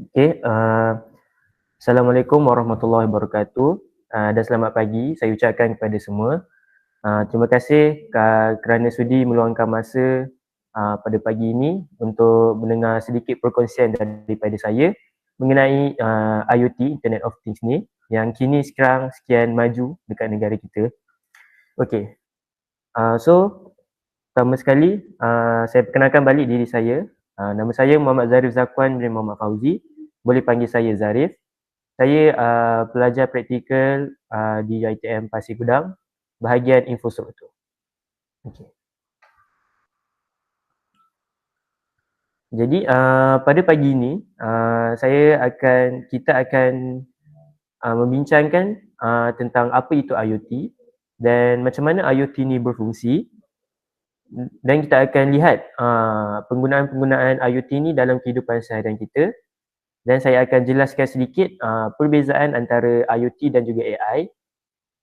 Okey, Assalamualaikum warahmatullahi wabarakatuh, dan selamat pagi saya ucapkan kepada semua. Terima kasih kerana sudi meluangkan masa pada pagi ini untuk mendengar sedikit perkongsian daripada saya mengenai IoT, Internet of Things ni yang kini sekarang sekian maju dekat negara kita. Okey, so pertama sekali saya perkenalkan balik diri saya. Nama saya Muhammad Zarif Zakwan bin Muhammad Fauzi. Boleh panggil saya Zarif. Saya pelajar praktikal di UiTM Pasir Gudang, bahagian infrastruktur. Okey. Jadi pada pagi ini kita akan membincangkan tentang apa itu IoT dan macam mana IoT ni berfungsi, dan kita akan lihat penggunaan-penggunaan IoT ni dalam kehidupan seharian kita, dan saya akan jelaskan sedikit perbezaan antara IoT dan juga AI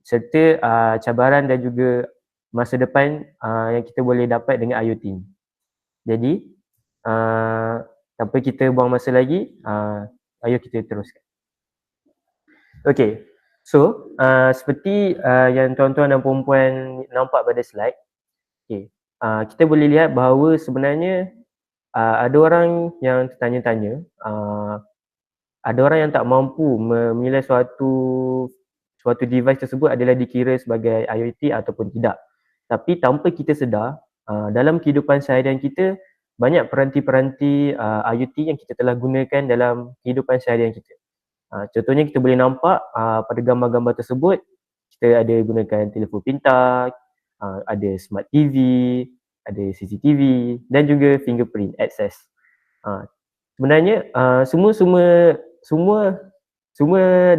serta cabaran dan juga masa depan yang kita boleh dapat dengan IoT ni. Jadi tanpa kita buang masa lagi, ayo kita teruskan. Okey, so seperti yang tuan-tuan dan puan-puan nampak pada slide, okey, kita boleh lihat bahawa sebenarnya ada orang yang tertanya-tanya, ada orang yang tak mampu menilai suatu device tersebut adalah dikira sebagai IoT ataupun tidak. Tapi tanpa kita sedar, dalam kehidupan seharian kita, banyak peranti-peranti IoT yang kita telah gunakan dalam kehidupan seharian kita. Contohnya kita boleh nampak pada gambar-gambar tersebut, kita ada gunakan telefon pintar, ada smart TV, ada CCTV dan juga fingerprint access. Sebenarnya semua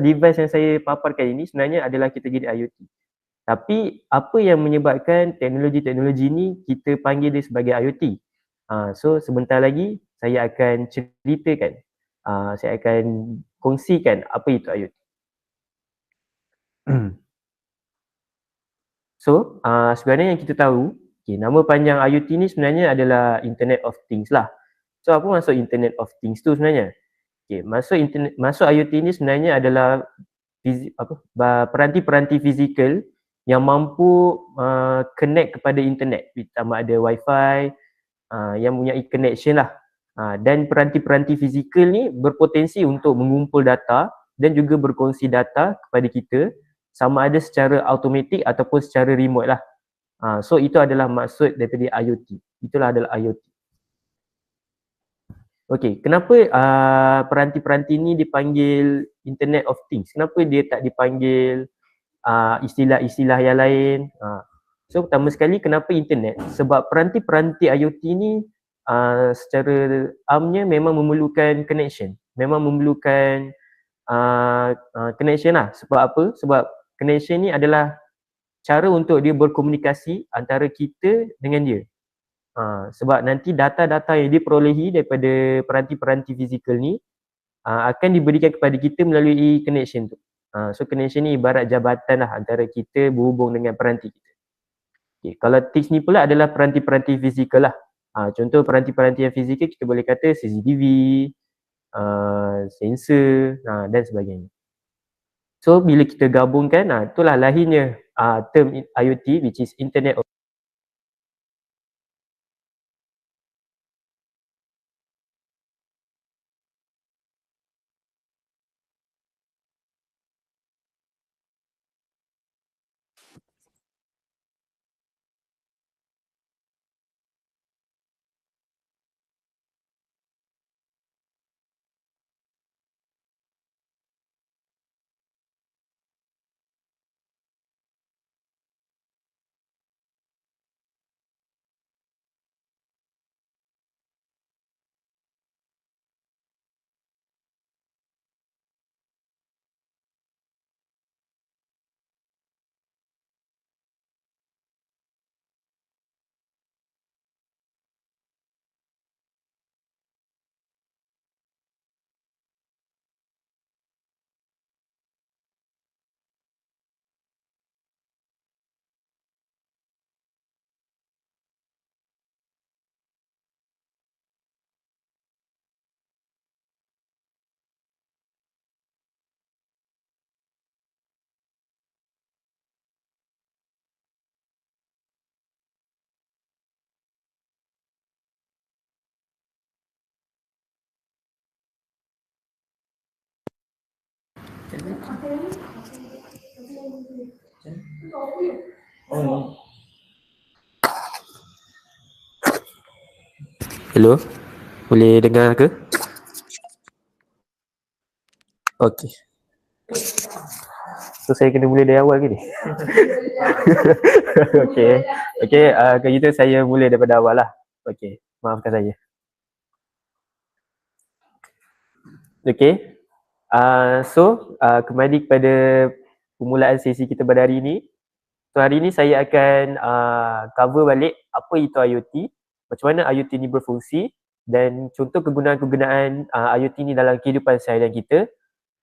device yang saya paparkan ini sebenarnya adalah kategori IoT. Tapi apa yang menyebabkan teknologi-teknologi ini kita panggil dia sebagai IoT? So sebentar lagi saya akan ceritakan, saya akan kongsikan apa itu IoT. So sebenarnya yang kita tahu, nama panjang IoT ni sebenarnya adalah Internet of Things lah. So apa maksud Internet of Things tu sebenarnya? Maksud IoT ni sebenarnya adalah peranti-peranti fizikal yang mampu connect kepada internet, sama ada wifi yang mempunyai connection lah. Dan peranti-peranti fizikal ni berpotensi untuk mengumpul data dan juga berkongsi data kepada kita, sama ada secara automatik ataupun secara remote lah. So itu adalah maksud daripada IoT. Itulah adalah IoT. Okey, kenapa peranti-peranti ni dipanggil Internet of Things? Kenapa dia tak dipanggil istilah-istilah yang lain? So pertama sekali, kenapa internet? Sebab peranti-peranti IoT ni secara amnya memang memerlukan connection. Memang memerlukan connection lah. Sebab apa? Sebab connection ni adalah cara untuk dia berkomunikasi antara kita dengan dia. Sebab nanti data-data yang diperolehi daripada peranti-peranti fizikal ni akan diberikan kepada kita melalui connection tu. So connection ni ibarat jabatan lah antara kita berhubung dengan peranti kita. Okay, kalau TICS ni pula adalah peranti-peranti fizikal lah. Contoh peranti-peranti yang fizikal kita boleh kata CCTV, sensor dan sebagainya. So bila kita gabungkan, itulah lahirnya term IoT, which is Internet of Hello, boleh dengar ke? Okey. So saya kena mula dari awal ke ni? Okey. Okey, kalau gitu saya mula daripada awal lah. Okey, maafkan saya. Okey. Kembali kepada permulaan sesi kita pada hari ini. So hari ini saya akan cover balik apa itu IoT, macam mana IoT ni berfungsi dan contoh kegunaan-kegunaan IoT ni dalam kehidupan seharian kita.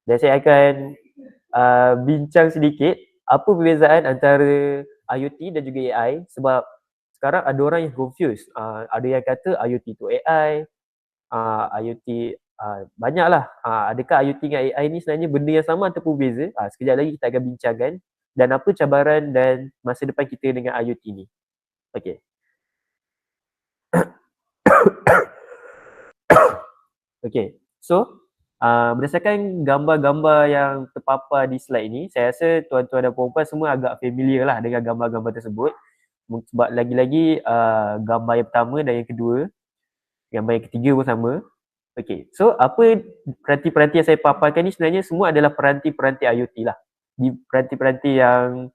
Dan saya akan bincang sedikit apa perbezaan antara IoT dan juga AI, sebab sekarang ada orang yang confused. Ada yang kata IoT itu AI, IoT banyaklah. Adakah IoT dengan AI ni sebenarnya benda yang sama ataupun berbeza? Sekejap lagi kita akan bincangkan dan apa cabaran dan masa depan kita dengan IoT ni. Okey. Okey. So, berdasarkan gambar-gambar yang terpapar di slide ni, saya rasa tuan-tuan dan puan-puan semua agak familiar lah dengan gambar-gambar tersebut. Sebab lagi-lagi gambar yang pertama dan yang kedua, gambar yang ketiga pun sama. Okey, so apa peranti-peranti yang saya paparkan ni sebenarnya semua adalah peranti-peranti IoT lah. Di peranti-peranti yang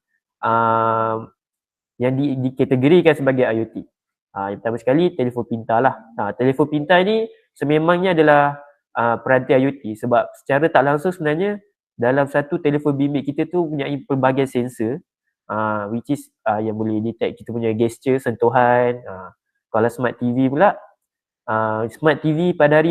dikategorikan sebagai IoT. Yang pertama sekali telefon pintar lah. Telefon pintar ni sememangnya adalah peranti IoT sebab secara tak langsung sebenarnya dalam satu telefon bimbit kita tu mempunyai pelbagai sensor which is yang boleh detect kita punya gesture, sentuhan. Kalau smart TV pula, smart TV pada hari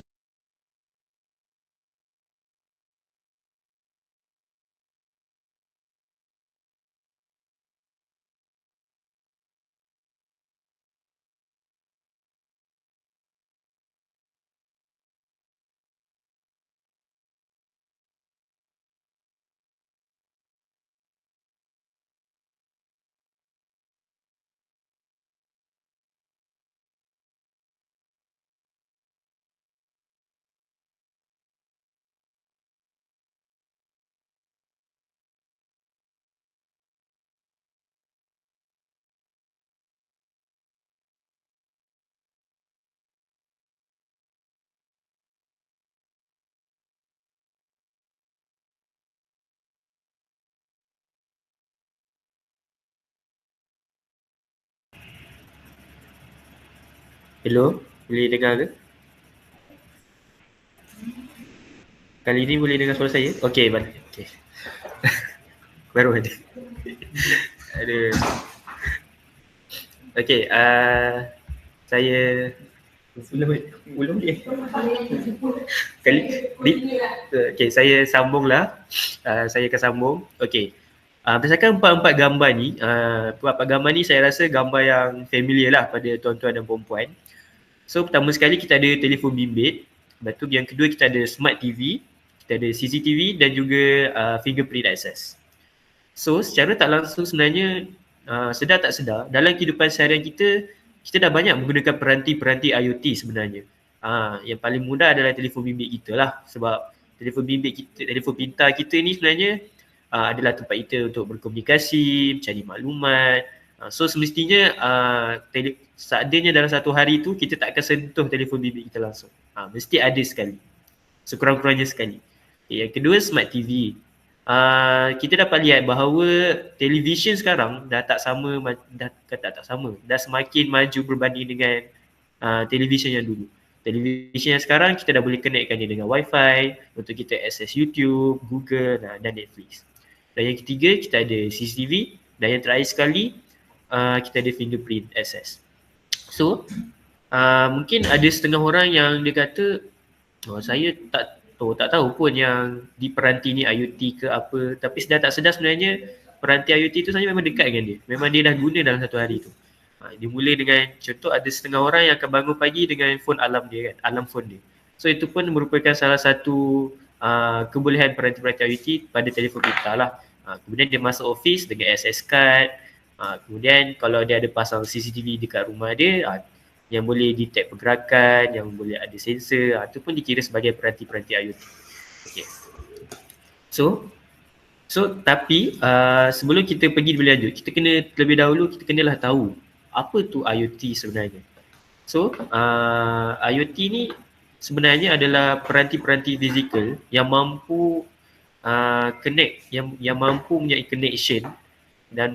Hello, boleh dengar ke? Kali ni boleh dengar suara saya? Okey, baik. Okey. Baru ada. Aduh. Okey, saya ulang boleh? Kali ni okey, saya sambunglah. Saya akan sambung. Okey. Berdasarkan empat-empat gambar ni, empat-empat gambar ni saya rasa gambar yang familiar lah pada tuan-tuan dan puan-puan. So pertama sekali kita ada telefon bimbit, lepas tu yang kedua kita ada smart TV, kita ada CCTV dan juga fingerprint access. So secara tak langsung sebenarnya sedar tak sedar dalam kehidupan seharian kita, kita dah banyak menggunakan peranti-peranti IoT sebenarnya. Yang paling mudah adalah telefon bimbit kita lah, sebab telefon bimbit kita, telefon pintar kita ni sebenarnya adalah tempat kita untuk berkomunikasi, mencari maklumat. So semestinya seadanya dalam satu hari tu kita tak akan sentuh telefon bimbit kita langsung. Mesti ada sekali. Sekurang-kurangnya sekali. Yang kedua, smart TV. Kita dapat lihat bahawa televisyen sekarang dah tak sama, dah semakin maju berbanding dengan televisyen yang dulu. Televisyen yang sekarang kita dah boleh connectkan dia dengan wifi untuk kita akses YouTube, Google dan Netflix. Dan yang ketiga kita ada CCTV dan yang terakhir sekali kita ada fingerprint access. So mungkin ada setengah orang yang dia kata saya tak tahu pun yang di peranti ni IoT ke apa, tapi sedar tak sedar sebenarnya peranti IoT tu sebenarnya memang dekat dengan dia. Memang dia dah guna dalam satu hari tu. Dia mula dengan contoh ada setengah orang yang akan bangun pagi dengan phone alarm dia kan, alarm phone dia. So itu pun merupakan salah satu kebolehan peranti-peranti IoT pada telefon pintar lah. Kemudian dia masuk office dengan access card. Kemudian kalau dia ada pasang CCTV dekat rumah dia, yang boleh detect pergerakan, yang boleh ada sensor, itu pun dikira sebagai peranti-peranti IoT. Okay. So, So tapi sebelum kita pergi lebih lanjut, kita kena terlebih dahulu kita kenalah tahu apa tu IoT sebenarnya. So IoT ni sebenarnya adalah peranti-peranti fizikal yang mampu connect, yang mampu mempunyai connection dan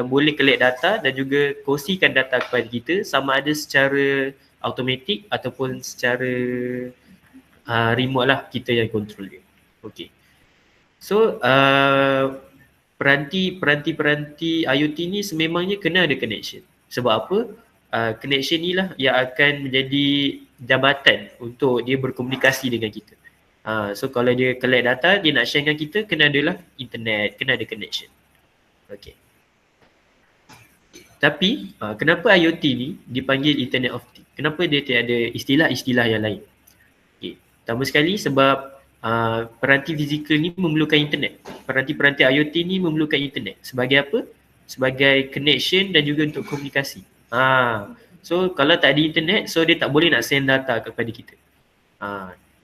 boleh collect data dan juga kongsikan data kepada kita, sama ada secara automatik ataupun secara remote lah, kita yang control dia. Okay. So peranti IoT ni sememangnya kena ada connection. Sebab apa? Connection ni lah yang akan menjadi jabatan untuk dia berkomunikasi dengan kita. So kalau dia collect data, dia nak share dengan kita, kena adalah internet, kena ada connection. Okay. Tapi kenapa IoT ni dipanggil Internet of Things? Kenapa dia tiada istilah-istilah yang lain? Okay. Pertama sekali sebab peranti fizikal ni memerlukan internet. Peranti-peranti IoT ni memerlukan internet. Sebagai apa? Sebagai connection dan juga untuk komunikasi. So kalau tak ada internet, so dia tak boleh nak send data kepada kita.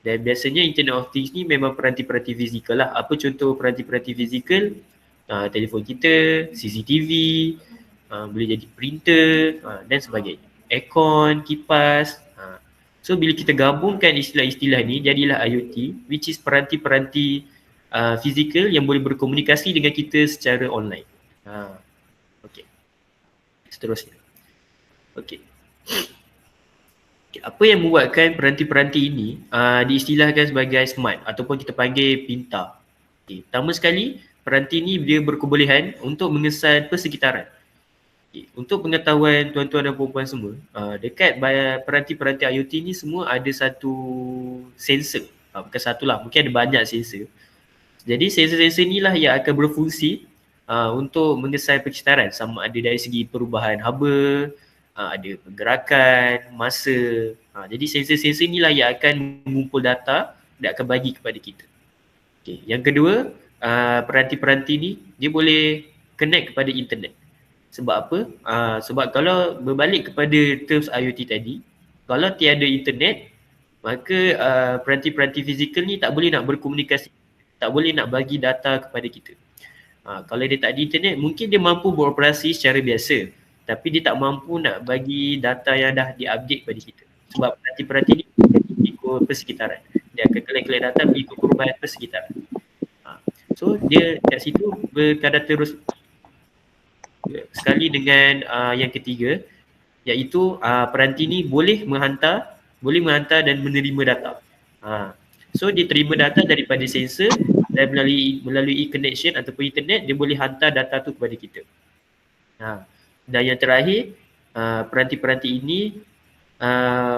Dan biasanya Internet of Things ni memang peranti-peranti fizikal lah. Apa contoh peranti-peranti fizikal? Telefon kita, CCTV, boleh jadi printer dan sebagainya. Aircon, kipas. So bila kita gabungkan istilah-istilah ni, jadilah IoT, which is peranti-peranti fizikal yang boleh berkomunikasi dengan kita secara online. Okay. Seterusnya. Okay. Apa yang membuatkan peranti-peranti ini diistilahkan sebagai smart ataupun kita panggil pintar? Okay. Pertama sekali, peranti ini dia berkebolehan untuk mengesan persekitaran. Okay. Untuk pengetahuan tuan-tuan dan puan-puan semua, dekat peranti-peranti IoT ni semua ada satu sensor. Bukan satu lah, mungkin ada banyak sensor. Jadi sensor-sensor ni lah yang akan berfungsi untuk mengesan persekitaran, sama ada dari segi perubahan haba, ada pergerakan, masa. Jadi sensor-sensor ni lah yang akan mengumpul data dan akan bagi kepada kita. Okay. Yang kedua, peranti-peranti ni dia boleh connect kepada internet. Sebab apa? Sebab kalau berbalik kepada terms IoT tadi, kalau tiada internet, maka peranti-peranti fizikal ni tak boleh nak berkomunikasi, tak boleh nak bagi data kepada kita. Kalau dia tak ada internet, mungkin dia mampu beroperasi secara biasa, tapi dia tak mampu nak bagi data yang dah di-update kepada kita. Sebab peranti-peranti ni ikut persekitaran. Dia akan collect data ikut perubahan persekitaran. So dia kat situ berkadar terus. Sekali dengan yang ketiga, iaitu peranti ni boleh menghantar dan menerima data. So dia terima data daripada sensor dan melalui connection ataupun internet, dia boleh hantar data tu kepada kita. Dan yang terakhir, peranti-peranti ini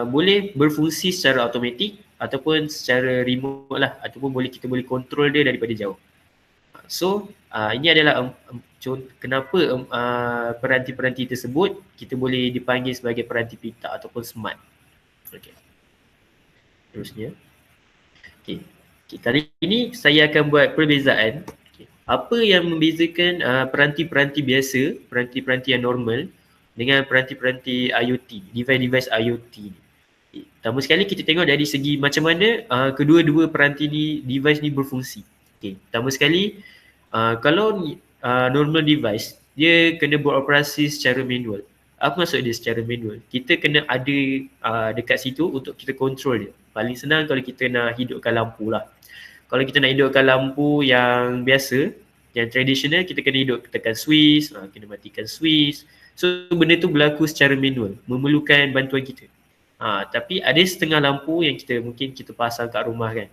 boleh berfungsi secara automatik ataupun secara remote lah, ataupun kita boleh control dia daripada jauh. So ini adalah kenapa peranti-peranti tersebut kita boleh dipanggil sebagai peranti pintar ataupun smart. Okay. Terusnya. Okay. Kali ini saya akan buat perbezaan. Okay. Apa yang membezakan peranti-peranti biasa, peranti-peranti yang normal dengan peranti-peranti IoT, device-device IoT ni. Okay. Pertama sekali kita tengok dari segi macam mana kedua-dua peranti ni, device ni berfungsi. Okay. Pertama sekali, kalau normal device, dia kena beroperasi secara manual. Apa maksud dia secara manual? Kita kena ada dekat situ untuk kita control dia. Paling senang kalau kita nak hidupkan lampu lah. Kalau kita nak hidupkan lampu yang biasa, yang tradisional, kita kena tekan switch, kena matikan switch. So benda tu berlaku secara manual, memerlukan bantuan kita. Tapi ada setengah lampu yang mungkin kita pasang kat rumah kan,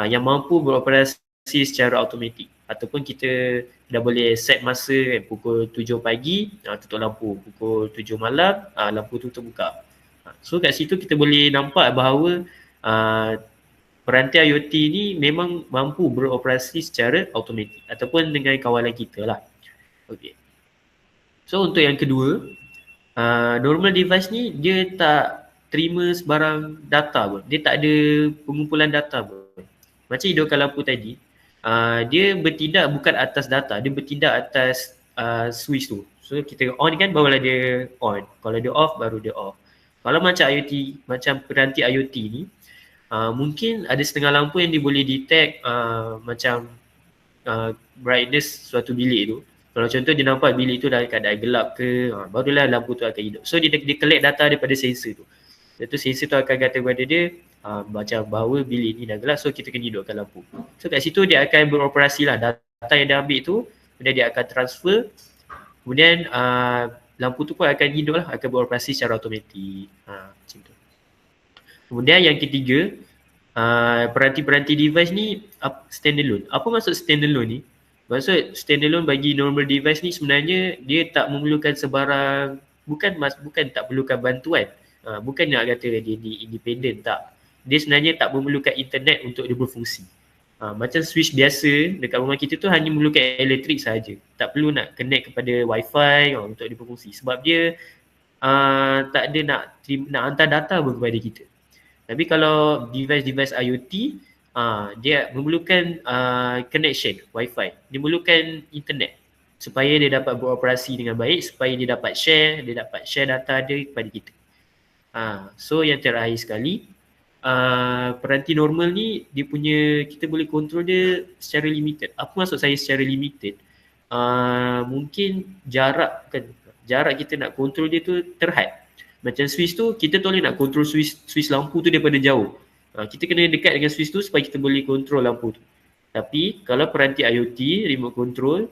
yang mampu beroperasi secara automatik, ataupun kita dah boleh set masa kan, pukul 7 pagi tutup lampu, pukul 7 malam lampu tu terbuka. So kat situ kita boleh nampak bahawa peranti IoT ni memang mampu beroperasi secara automatik ataupun dengan kawalan kita lah. Okay. So untuk yang kedua, normal device ni dia tak terima sebarang data pun. Dia tak ada pengumpulan data pun. Macam hidupkan lampu tadi, dia bertindak bukan atas data, dia bertindak atas switch tu. So kita on kan barulah dia on. Kalau dia off baru dia off. Kalau macam IoT, macam peranti IoT ni, mungkin ada setengah lampu yang dia boleh detect macam brightness suatu bilik tu. Kalau contoh dia nampak bilik tu dalam keadaan gelap ke, barulah lampu tu akan hidup. So dia collect data daripada sensor tu. Lepas tu sensor tu akan kata kepada dia macam bahawa bilik ni dah gelap, so kita kena hidupkan lampu. So kat situ dia akan beroperasi lah. Data yang dia ambil tu, kemudian dia akan transfer, kemudian lampu tu pun akan hidup lah, akan beroperasi secara automatik. Macam tu. Kemudian yang ketiga, peranti-peranti device ni standalone. Apa maksud standalone ni? Maksud standalone bagi normal device ni sebenarnya dia tak memerlukan sebarang, bukan tak perlukan bantuan. Bukan nak kata dia ni independent, tak. Dia sebenarnya tak memerlukan internet untuk dia berfungsi. Macam switch biasa dekat rumah kita tu hanya memerlukan elektrik sahaja. Tak perlu nak connect kepada wifi untuk dia berfungsi. Sebab dia tak ada nak hantar data pun kepada kita. Tapi kalau device-device IoT, dia memerlukan connection wifi. Dia memerlukan internet supaya dia dapat beroperasi dengan baik, supaya dia dapat share data dia kepada kita. So yang terakhir sekali, peranti normal ni dia punya, kita boleh kontrol dia secara limited. Apa maksud saya secara limited? Mungkin jarak kita nak kontrol dia tu terhad. Macam switch tu, kita tak boleh nak kontrol switch lampu tu daripada jauh. Kita kena dekat dengan switch tu supaya kita boleh kontrol lampu tu. Tapi kalau peranti IoT, remote control,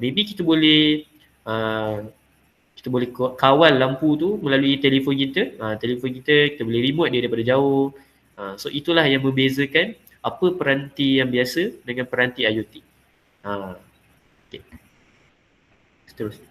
maybe kita boleh kawal lampu tu melalui telefon kita. Telefon kita boleh remote dia daripada jauh. So itulah yang membezakan apa peranti yang biasa dengan peranti IoT. Okay. Terus.